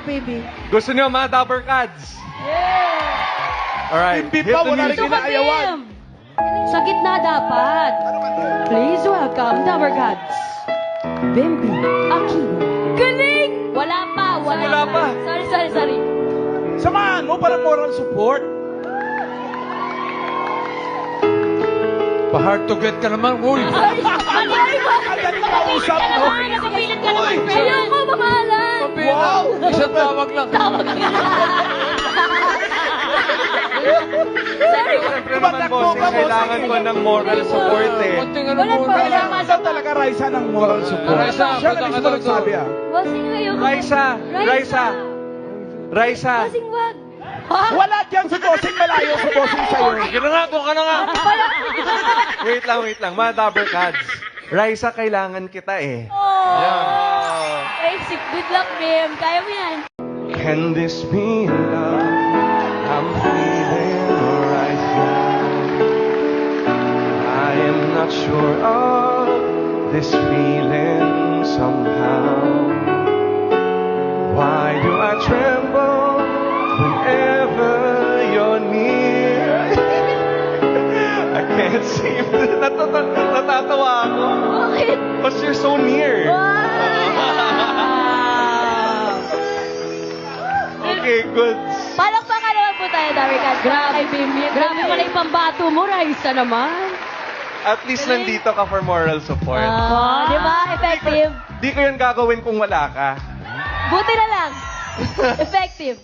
Baby. Gusto niyo mga Dapper Cats? Yeah! Alright, Hindi hit pa, the wala rin music. kinaayawan. Sa gitna dapat. Please welcome Dapper Cats. Bimbi Aquino. Galing! Wala pa. Wala pa. Sorry. Samahan mo para moral support. Pa-hard to get ka naman, uy! Sorry. Agad makausap mo. Nakapilit ka naman, friend. Ayoko, mamahalan. Wow! Isang tawag lang. Tawag ka na. Sorry. Siyempre naman, bossing, kailangan ko ng moral support eh. Wala pa. Kailangan daw talaga Raisa ng moral support. Raisa, Siya punta na ka mismo daw nagsabi doon. Bossing, ayoko. Raisa. Bossing, wag. Ha? Wala dyan si Bossing, malayo si Bossing sa'yo. Sige na nga, doon ka na nga. Wait lang. Mga Dapper Cats. Raisa, kailangan kita eh. Oh. Basic. Good luck, Bim. Kaya mo yan. Can this be love I'm feeling right now? I am not sure of this feeling somehow. Why do I tremble whenever you're near? I can't seem to... Natatawa ako. Bakit? Because you're so near. Wow. Okay, good. Palakpakan naman po tayo, Dapper Cats. Grabe, Bim. Grabe pala yung pambato mo, Raisa naman. At least nandito ka for moral support. Di ba? Effective. Di ko yun gagawin kung wala ka. Buti na lang. Effective.